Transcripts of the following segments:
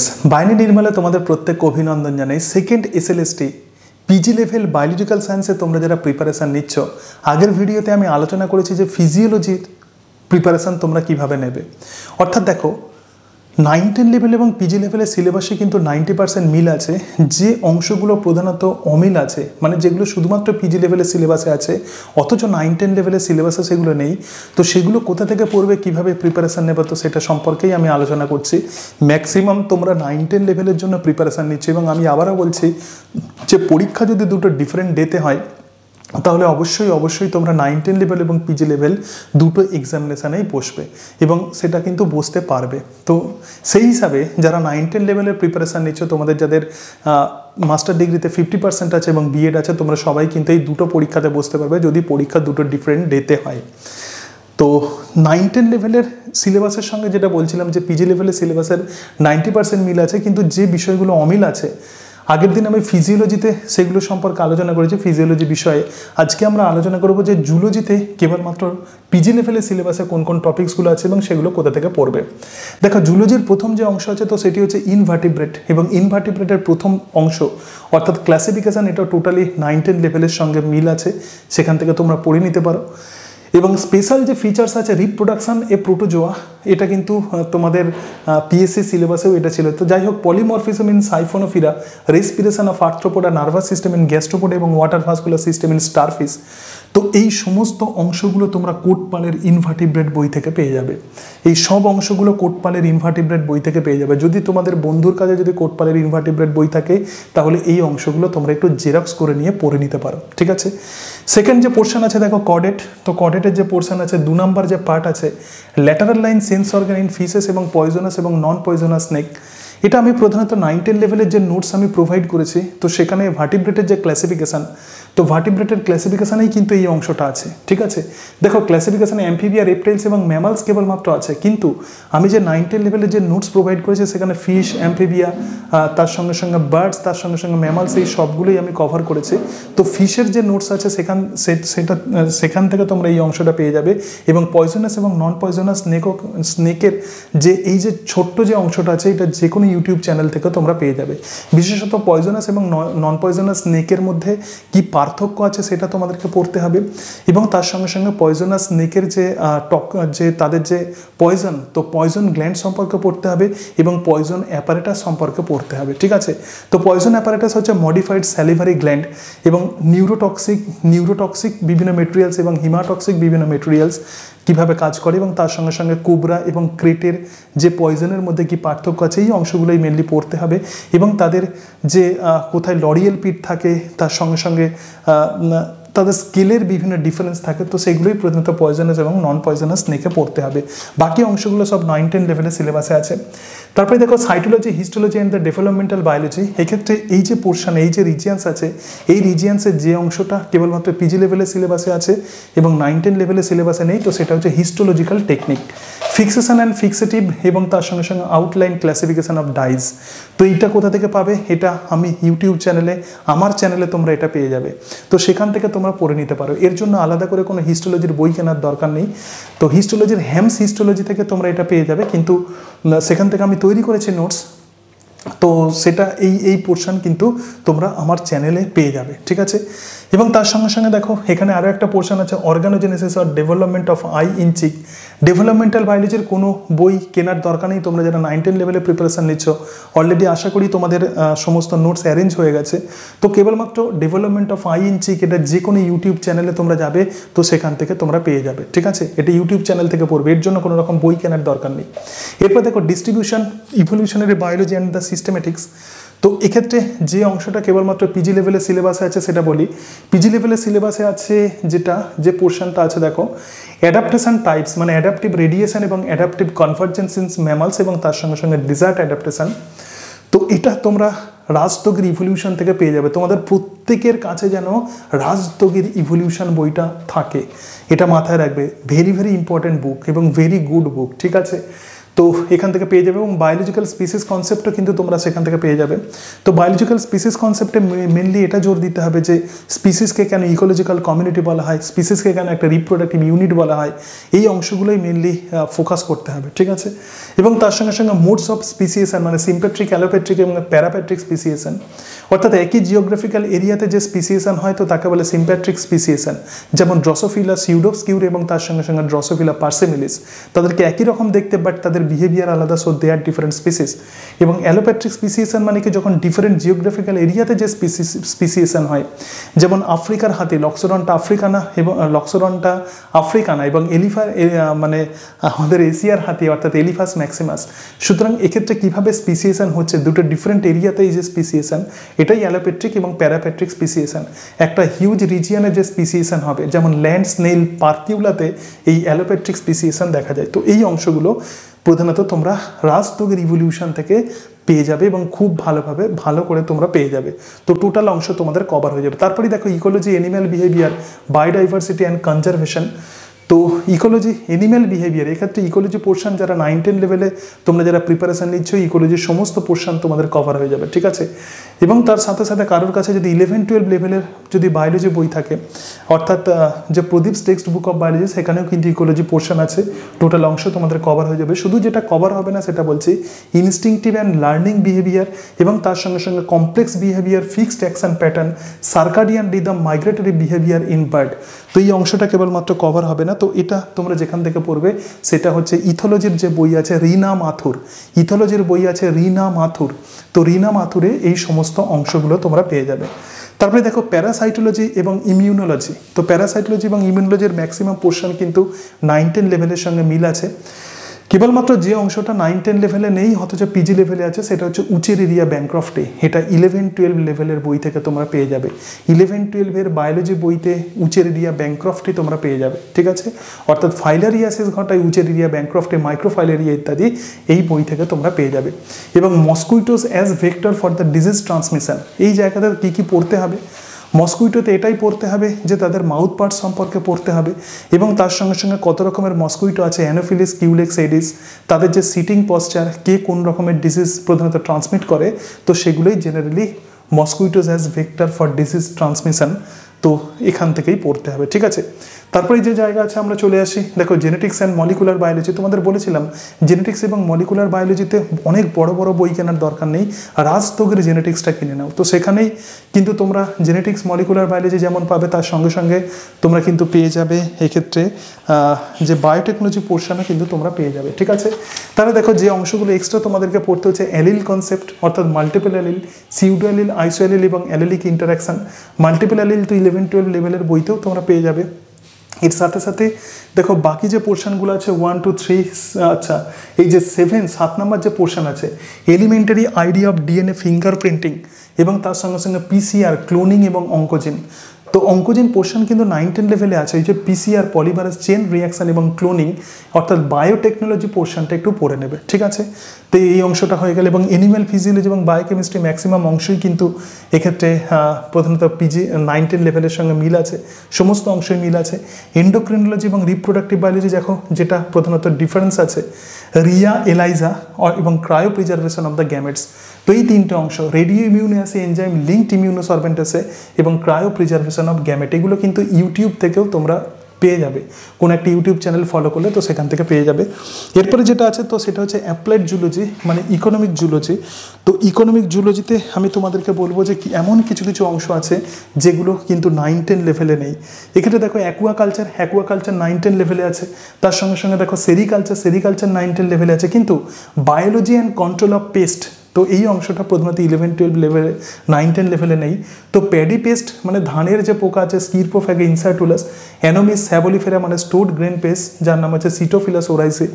Students, বাইনি নির্মলে তোমাদের প্রত্যেককে অভিনন্দন জানাই। Second SLST PG level biological সায়েন্সে তোমরা যারা প্রিপারেশান নিচ্ছ, আগের ভিডিওতে আমি আলোচনা করেছি যে ফিজিওলজির প্রিপারেশান তোমরা কিভাবে নেবে। অর্থাৎ দেখো 9-10 লেভেল এবং পিজি লেভেলের সিলেবাসে কিন্তু 90% মিল আছে। যে অংশগুলো প্রধানত অমিল আছে, মানে যেগুলো শুধুমাত্র পিজি লেভেলের সিলেবাসে আছে অথচ 9-10 লেভেলের সিলেবাসে সেগুলো নেই, তো সেগুলো কোথা থেকে পড়বে, কিভাবে প্রিপারেশান নেবে, তো সেটা সম্পর্কেই আমি আলোচনা করছি। ম্যাক্সিমাম তোমরা 9-10 লেভেলের জন্য প্রিপারেশান নিচ্ছ এবং আমি আবারও বলছি যে পরীক্ষা যদি দুটো ডিফারেন্ট ডেতে হয় তাহলে অবশ্যই তোমরা 9-10 লেভেল এবং পিজি লেভেল দুটো এক্সামিনেশানেই বসবে এবং সেটা কিন্তু বসতে পারবে। তো সেই হিসাবে যারা 9-10 লেভেলের প্রিপারেশান নিচ্ছ, তোমাদের যাদের মাস্টার ডিগ্রিতে 50% আছে এবং বিএড আছে, তোমরা সবাই কিন্তু এই দুটো পরীক্ষাতে বসতে পারবে যদি পরীক্ষা দুটো ডিফারেন্ট ডেতে হয়। তো 9-10 লেভেলের সিলেবাসের সঙ্গে যেটা বলছিলাম যে পিজি লেভেলের সিলেবাসের 90% মিল আছে, কিন্তু যে বিষয়গুলো অমিল আছে আগের দিন আমি ফিজিওলজিতে সেগুলো সম্পর্কে আলোচনা করেছি। ফিজিওলজি বিষয়ে আজকে আমরা আলোচনা করব যে জুলজিতে কেবলমাত্র পিজি লেভেলের সিলেবাসে কোন কোন টপিকসগুলো আছে এবং সেগুলো কোথা থেকে পড়বে। দেখো জুলজির প্রথম যে অংশ আছে তো সেটি হচ্ছে ইনভার্টিব্রেট, এবং ইনভার্টিব্রেটের প্রথম অংশ অর্থাৎ ক্লাসিফিকেশান, এটা টোটালি 9-10 লেভেলের সঙ্গে মিল আছে, সেখান থেকে তোমরা পড়ে নিতে পারো। এবং স্পেশাল যে ফিচার্স আছে রিপ্রোডাকশান এ প্রোটোজোয়া, এটা কিন্তু তোমাদের পিএসসি সিলেবাসেও এটা ছিল। তো যাই হোক, polymorphism in siphonophora, respiration of arthropoda, nervous system in gastropoda এবং water vascular system in starfish, তো এই সমস্ত অংশগুলো তোমরা কোটপালের ইনভার্টিব্রেট বই থেকে পেয়ে যাবে। এই সব অংশগুলো কোটপালের ইনভার্টিব্রেট বই থেকে পেয়ে যাবে। যদি তোমাদের বন্ধুর কাছে যদি কোটপালের ইনভার্টিব্রেট বই থাকে তাহলে এই অংশগুলো তোমরা একটু জেরক্স করে নিয়ে পড়ে নিতে পারো, ঠিক আছে। সেকেন্ড যে পোর্শন আছে দেখো কডেট, তো কডেটের যে পোর্শন আছে 2 নম্বর যে পার্ট আছে lateral line sense organ in fishes এবং পয়জনাস এবং নন পয়জনাস স্নেক, এটা আমি প্রধানত 9-10 লেভেলের যে নোটস আমি প্রোভাইড করেছি, তো সেখানে ভার্টিব্রেটের যে ক্লাসিফিকেশান, তো ভার্টিব্রেটের ক্লাসিফিকেশানেই কিন্তু এই অংশটা আছে, ঠিক আছে। দেখো ক্লাসিফিকেশানে অ্যাম্ফিবিয়া, রেপটাইলস এবং ম্যামালস কেবলমাত্র আছে, কিন্তু আমি যে 9-10 লেভেলের যে নোটস প্রোভাইড করেছি সেখানে ফিশ, অ্যাম্ফিবিয়া, তার সঙ্গে সঙ্গে বার্ডস, তার সঙ্গে সঙ্গে ম্যামালস, এই সবগুলোই আমি কভার করেছি। তো ফিশের যে নোটস আছে সেখান থেকে তোমরা এই অংশটা পেয়ে যাবে। এবং পয়জনাস এবং নন পয়জনাস স্নেকের যে এই যে ছোট্ট যে অংশটা আছে, এটা যে কোনো ইউটিউব চ্যানেল থেকে তোমরা পেয়ে যাবে। বিশেষত পয়জনাস এবং নন পয়জনাস স্নেকের মধ্যে কি পার্থক্য আছে সেটা তোমাদেরকে পড়তে হবে, এবং তার সঙ্গে সঙ্গে পয়জনাস স্নেকের যে তাদের যে পয়জন, তো পয়জন গ্ল্যান্ড সম্পর্কে পড়তে হবে এবং পয়জন অ্যাপারেটাস সম্পর্কে পড়তে হবে, ঠিক আছে। তো পয়জন অ্যাপারেটাস হচ্ছে মডিফাইড স্যালিভারি গ্ল্যান্ড এবং নিউরোটক্সিক বিভিন্ন মেটেরিয়ালস এবং হিমাটক্সিক বিভিন্ন মেটেরিয়ালস কীভাবে কাজ করে, এবং তার সঙ্গে সঙ্গে কোবরা এবং ক্রেটের যে পয়জনের মধ্যে কি পার্থক্য আছে, এই অংশগুলোই মেনলি পড়তে হবে। এবং তাদের যে কোথায় লরিয়েল পিট থাকে, তার সঙ্গে সঙ্গে তাদের স্কেলের বিভিন্ন ডিফারেন্স থাকে, তো সেগুলোই প্রধানত পয়জনাস এবং নন পয়জনাস স্নেকে পড়তে হবে। বাকি অংশগুলো সব 9-10 লেভেলের সিলেবাসে আছে। তারপরে দেখো cytology, histology and the developmental biology, এক্ষেত্রে এই যে পোর্শন, এই যে রিজিয়ান্স আছে, এই রিজিয়ান্সের যে অংশটা কেবলমাত্র পিজি লেভেলের সিলেবাসে আছে এবং 9-10 লেভেলের সিলেবাসে নেই, তো সেটা হচ্ছে histological technique, fixation and fixative এবং তার সঙ্গে সঙ্গে আউটলাইন ক্লাসিফিকেশন অফ ডাইজ। তো এইটা কোথা থেকে পাবে, এটা আমি ইউটিউব চ্যানেলে, আমার চ্যানেলে তোমরা এটা পেয়ে যাবে, তো সেখান থেকে তোমরা পড়ে নিতে পারো। এর জন্য আলাদা করে কোনো হিস্টোলজির বই কেনার দরকার নেই। তো হিস্টোলজির হ্যামস হিস্টোলজি থেকে তোমরা এটা পেয়ে যাবে, কিন্তু সেখান থেকে আমি তৈরি করেছি নোটস, তো সেটা এই পোর্শন কিন্তু তোমরা আমার চ্যানেলে পেয়ে যাবে, ঠিক আছে। এবং তার সঙ্গে সঙ্গে দেখো এখানে আরও একটা পোর্শন আছে organogenesis or development of eye in chick. Developmental বায়োলজির কোনো বই কেনার দরকার নেই, তোমরা যারা 9-10 লেভেলে প্রিপারেশান নিচ্ছ অলরেডি আশা করি তোমাদের সমস্ত নোটস অ্যারেঞ্জ হয়ে গেছে। তো কেবলমাত্র ডেভেলপমেন্ট অফ আই ইন চিক, এটা যে কোনো ইউটিউব চ্যানেলে তোমরা যাবে, তো সেখান থেকে তোমরা পেয়ে যাবে, ঠিক আছে। এটা ইউটিউব চ্যানেল থেকে পড়বে, এর জন্য কোনো রকম বই কেনার দরকার নেই। এরপর দেখো distribution, evolutionary biology and the systematics. তো এক্ষেত্রে যে অংশটা কেবলমাত্র পিজি লেভেলের সিলেবাসে আছে সেটা বলি। পিজি লেভেলের সিলেবাসে আছে যে পোর্শনটা আছে দেখো অ্যাডাপ্টেশন টাইপস, মানে অ্যাডাপটিভ রেডিয়েশন এবং অ্যাডাপটিভ কনভার্জেন্স ইন ম্যামালস এবং তার সঙ্গে সঙ্গে ডিজার্ট অ্যাডাপ্টেশন। তো এটা তোমরা রাজতগির ইভলিউশন থেকে পেয়ে যাবে। তোমাদের প্রত্যেকের কাছে যেন রাজতগির ইভলিউশন বইটা থাকে, এটা মাথায় রাখবে। ভেরি ভেরি ইম্পর্টেন্ট বুক এবং ভেরি গুড বুক, ঠিক আছে। তো এখান থেকে পেয়ে যাবে, এবং বায়োলজিক্যাল স্পিসিস কনসেপ্টও কিন্তু তোমরা সেখান থেকে পেয়ে যাবে। তো বায়োলজিক্যাল স্পিসিস কনসেপ্টে মেনলি এটা জোর দিতে হবে যে স্পিসিসকে কেন ইকোলজিক্যাল কমিউনিটি বলা হয়, স্পিসিসকে কেন একটা রিপ্রোডাক্টিভ ইউনিট বলা হয়, এই অংশগুলোই মেনলি ফোকাস করতে হবে, ঠিক আছে। এবং তার সঙ্গে সঙ্গে মোডস অফ স্পিসিয়েশন মানে সিম্পেট্রিক, অ্যালোপেট্রিক এবং প্যারাপ্যাট্রিক স্পিসিয়েশন, অর্থাৎ একই জিওগ্রাফিক্যাল এরিয়াতে যে স্পিসিয়েশন হয় তো তাকে বলে সিম্প্যাট্রিক স্পিসিয়েশন, যেমন ড্রসোফিলা সিউডোস্কিউরে এবং তার সঙ্গে সঙ্গে ড্রসোফিলা পার্সেমিলিস, তাদেরকে একই রকম দেখতে বাট তাদের বিহেভিয়ার আলাদা, so they are different species. এবং অ্যালোপ্যাট্রিক স্পিসিয়েশন মানে কি যখন ডিফারেন্ট জিওগ্রাফিক্যাল এরিয়াতে যে স্পিসিয়েশন হয়, যেমন আফ্রিকার হাতি লক্সোডন্টা আফ্রিকানা এবং এবং মানে আমাদের এশিয়ার হাতি অর্থাৎ এলিফাস ম্যাক্সিমাস। সুতরাং এক্ষেত্রে কীভাবে স্পিসিয়েশন হচ্ছে দুটো ডিফারেন্ট এরিয়াতে এই যে স্পিসিয়েশন, এটাই অ্যালোপ্যাট্রিক এবং প্যারাপ্যাট্রিক স্পিসিয়েশন। একটা হিউজ রিজিয়নে যে স্পিসিয়েশন হবে, যেমন ল্যান্ড স্নেল পার্কিউলাতে এই অ্যালোপ্যাট্রিক স্পিসিয়েশন দেখা যায়। তো এই অংশগুলো প্রধানত তোমরা রাজযোগের ইভলিউশন থেকে পেয়ে যাবে এবং খুব ভালোভাবে ভালো করে তোমরা পেয়ে যাবে। তো টোটাল অংশ তোমাদের কভার হয়ে যাবে। তারপরে দেখো ecology, animal behaviour, biodiversity and conservation. তো ইকোলজি, অ্যানিম্যাল বিহেভিয়ার, এক্ষেত্রে ইকোলজি পোর্শন যারা 9-10 লেভেলে তোমরা যারা প্রিপারেশন নিচ্ছ, ইকোলজির সমস্ত পোর্শন তোমাদের কভার হয়ে যাবে, ঠিক আছে। এবং তার সাথে সাথে কারোর কাছে যদি 11-12 লেভেলের যদি বায়োলজি বই থাকে, অর্থাৎ যে প্রদীপ টেক্সট বুক অফ বায়োলজি, সেখানেও কিন্তু ইকোলজি পোর্শন আছে, টোটাল অংশ তোমাদের কভার হয়ে যাবে। শুধু যেটা কভার হবে না সেটা বলছি ইনস্টিংটিভ অ্যান্ড লার্নিং বিহেভিয়ার, এবং তার সঙ্গে সঙ্গে complex behaviour, fixed action pattern, circadian rhythm, migratory behaviour in bird. তো এই অংশটা কেবলমাত্র কভার হবে না, তো এটা তোমরা যেখান থেকে পড়বে সেটা হচ্ছে ইথোলজির যে বই আছে রিনা মাথুর, ইথোলজির বই আছে রিনা মাথুর, তো রিনা মাথুরে এই সমস্ত অংশগুলো তোমরা পেয়ে যাবে। তারপরে দেখো প্যারাসাইটোলজি এবং ইমিউনোলজি। তো প্যারাসাইটোলজি এবং ইমিউনোলজির ম্যাক্সিমাম পোর্শন কিন্তু 9-10 লেভেলের সঙ্গে মিল আছে। কেবলমাত্র যে অংশটা 9-10 লেভেলে নেই অথচ পিজি লেভেলে আছে সেটা হচ্ছে উচেরিরিয়া ব্যাংক্রফটে। এটা 11-12 লেভেলের বই থেকে তোমরা পেয়ে যাবে। 11-12 বায়োলজি বইতে উচেরিরিয়া ব্যাংক্রফটে তোমরা পেয়ে যাবে, ঠিক আছে। অর্থাৎ ফাইলারিয়াসিস ঘটায় উচেরিরিয়া ব্যাংক্রফটে, মাইক্রোফাইলেরিয়া ইত্যাদি এই বই থেকে তোমরা পেয়ে যাবে। এবং মস্কুইটোস as vector for the disease transmission, এই জায়গাতে কী কী পড়তে হবে, মস্কুইটোতে এটাই পড়তে হবে যে তাদের মাউথ পার্ট সম্পর্কে পড়তে হবে, এবং তার সঙ্গে সঙ্গে কত রকমের মস্কুইটো আছে, অ্যানোফিলিস, কিউলেক্স, এডিস, তাদের যে সিটিং পশ্চার, কে কোন রকমের ডিজিজ প্রধানত ট্রান্সমিট করে, তো সেগুলোই generally মস্কুইটোস as vector for disease transmission, তো এখান থেকেই পড়তে হবে, ঠিক আছে। তারপরে যে জায়গা আছে আমরা চলে আসি, দেখো জেনেটিক্স অ্যান্ড মলিকুলার বায়োলজি। তোমাদের বলেছিলাম জেনেটিক্স এবং মলিকুলার বায়োলজিতে অনেক বড় বড় বই কেনার দরকার নেই, রাজযোগের জেনেটিক্সটা কিনে নাও। তো সেখানেই কিন্তু তোমরা জেনেটিক্স, মলিকুলার বায়োলজি যেমন পাবে, তার সঙ্গে সঙ্গে তোমরা কিন্তু পেয়ে যাবে এক্ষেত্রে যে বায়োটেকনোলজি পোর্শনও কিন্তু তোমরা পেয়ে যাবে, ঠিক আছে। তাহলে দেখো যে অংশগুলো এক্সট্রা তোমাদেরকে পড়তে হচ্ছে অ্যালিল কনসেপ্ট, অর্থাৎ মাল্টিপল অ্যালিল, সিউডো অ্যালিল, আইসো অ্যালিল এবং অ্যালিলিক ইন্টারাকশন। মাল্টিপল অ্যালিল তো 11-12 লেভেলের বইতেও তোমরা পেয়ে যাবে। এর সাথে সাথে দেখো বাকি যে পোর্শনগুলো আছে 1, 2, 3, আচ্ছা এই যে 7 নম্বর যে পোর্শন আছে elementary idea of DNA fingerprinting, এবং তার সঙ্গে সঙ্গে পিসিআর, ক্লোনিং এবং অঙ্কোজিন। তো অঙ্কোজিন পোর্শন কিন্তু 9-10 লেভেলে আছে, এই যে পিসিআর, পলিমারেজ চেন রিয়াকশন এবং ক্লোনিং, অর্থাৎ বায়োটেকনোলজি পোর্শনটা একটু পড়ে নেবে, ঠিক আছে। তো এই অংশটা হয়ে গেল। এবং অ্যানিম্যাল ফিজিওলজি এবং বায়োকেমিস্ট্রি ম্যাক্সিমাম অংশই কিন্তু এক্ষেত্রে প্রধানত পিজি 9-10 লেভেলের সঙ্গে মিল আছে, সমস্ত অংশই মিল আছে। এন্ডোক্রিনোলজি এবং রিপ্রোডাক্টিভ বায়োলজি দেখো যেটা প্রধানত ডিফারেন্স আছে, রিয়া, এলাইজা এবং cryo preservation of the gametes. তো এই তিনটে অংশ, রেডিও ইমিউনিয়াসি, এনজাইম লিঙ্কড ইমিউনোসরভেন্টেসে এবং ক্রায়ো প্রিজার্ভেশন অফ গ্যামেট, এগুলো কিন্তু ইউটিউব থেকেও তোমরা পেয়ে যাবে, কোনো একটা ইউটিউব চ্যানেল ফলো করলে তো সেখান থেকে পেয়ে যাবে। এরপরে যেটা আছে তো সেটা হচ্ছে অ্যাপ্লাইড জুলজি মানে ইকোনমিক জুলজি। তো ইকোনমিক জুলজিতে আমি তোমাদেরকে বলবো যে এমন কিছু কিছু অংশ আছে যেগুলো কিন্তু 9-10 লেভেলে নেই। এক্ষেত্রে দেখো অ্যাকুয়াকালচার 9-10 লেভেলে আছে, তার সঙ্গে সঙ্গে দেখো সেরিকালচার 9-10 লেভেলে আছে, কিন্তু biology and control of pest, তো এই অংশটা প্রধানত 11-12 লেভেলে, 9-10 লেভেলে নেই। তো প্যাডি পেস্ট মানে ধানের যে পোকা আছে, স্কিরপোফ্যাগা ইনসার্টুলাস, অ্যানোমিস স্যাবোলিফেরা মানে স্টোড গ্রেন পেস্ট যার নাম হচ্ছে সিটোফিলাস ওরাইসি,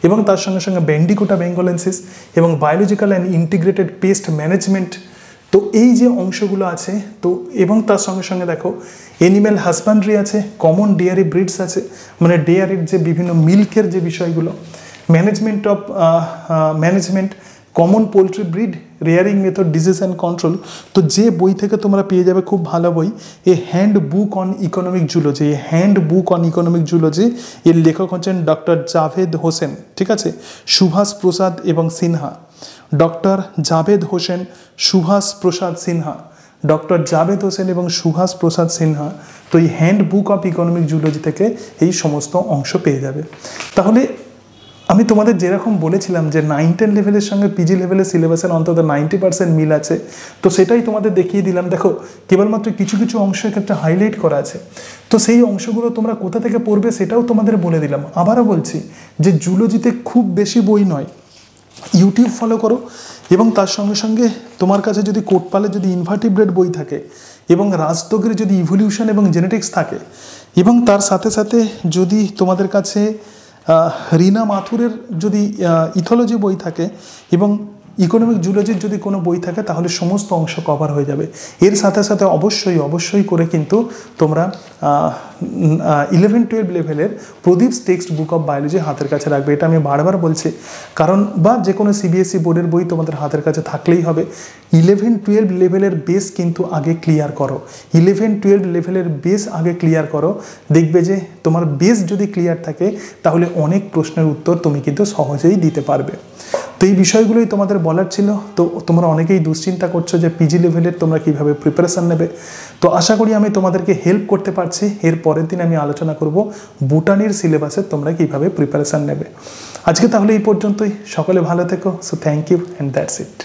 এবং তার সঙ্গে সঙ্গে ব্যান্ডিকুটা বেঙ্গলেন্সিস এবং biological and integrated pest management. তো এই যে অংশগুলো আছে, তো এবং তার সঙ্গে সঙ্গে দেখো অ্যানিম্যাল হাসব্যান্ড্রি আছে, কমন ডেয়ারি ব্রিডস আছে মানে ডেয়ারির যে বিভিন্ন মিল্কের যে বিষয়গুলো, management, common poultry breed, rearing method, disease and control. তো যে বই থেকে তোমরা পেয়ে যাবে খুব ভালো বই, a hand book on economic zoology, a hand book on economic zoology, এর লেখক হচ্ছেন ডক্টর জাভেদ হোসেন, ঠিক আছে, সুভাষ প্রসাদ এবং সিনহা। ডক্টর জাভেদ হোসেন, সুভাষ প্রসাদ সিনহা, ডক্টর জাভেদ হোসেন এবং সুভাষ প্রসাদ সিনহা। তো এই hand book of economic zoology থেকে এই সমস্ত অংশ পেয়ে যাবে। তাহলে আমি তোমাদের যেরকম বলেছিলাম যে 9-10 লেভেলের সঙ্গে পিজি লেভেলের সিলেবাসের অন্তত 90% মিল আছে, তো সেটাই তোমাদের দেখিয়ে দিলাম। দেখো কেবলমাত্র কিছু কিছু অংশের ক্ষেত্রে হাইলাইট করা আছে, তো সেই অংশগুলো তোমরা কোথা থেকে পড়বে সেটাও তোমাদের বলে দিলাম। আবারও বলছি যে জুলজিতে খুব বেশি বই নয়, ইউটিউব ফলো করো এবং তার সঙ্গে সঙ্গে তোমার কাছে যদি কোটপালের যদি ইনভার্টিব্রেট বই থাকে এবং রাজতগের যদি ইভলিউশন এবং জেনেটিক্স থাকে এবং তার সাথে সাথে যদি তোমাদের কাছে রিনা মাথুরের যদি ইথোলজি বই থাকে এবং ইকোনমিক জুলজির যদি কোনো বই থাকে, তাহলে সমস্ত অংশ কভার হয়ে যাবে। এর সাথে সাথে অবশ্যই করে কিন্তু তোমরা 11-12 লেভেলের প্রদীপস টেক্সট বুক অফ বায়োলজি হাতের কাছে রাখবে। এটা আমি বারবার বলছি, কারণ বা যে কোনো সিবিএসই বোর্ডের বই তোমাদের হাতের কাছে থাকলেই হবে। 11-12 লেভেলের বেস কিন্তু আগে ক্লিয়ার করো, 11-12 লেভেলের বেস আগে ক্লিয়ার করো। দেখবে যে তোমার বেস যদি ক্লিয়ার থাকে তাহলে অনেক প্রশ্নের উত্তর তুমি কিন্তু সহজেই দিতে পারবে। তো এই বিষয়গুলোই তোমাদের বলার ছিল। তো তোমরা অনেকেই দুশ্চিন্তা করছো যে পিজি লেভেলের তোমরা কিভাবে প্রিপারেশান নেবে, তো আশা করি আমি তোমাদেরকে হেল্প করতে পারছি। এর পরের দিন আমি আলোচনা করব বুটানির সিলেবাসে তোমরা কিভাবে প্রিপারেশান নেবে। আজকে তাহলে এই পর্যন্তই, সকলে ভালো থেকো। So thank you and that's it.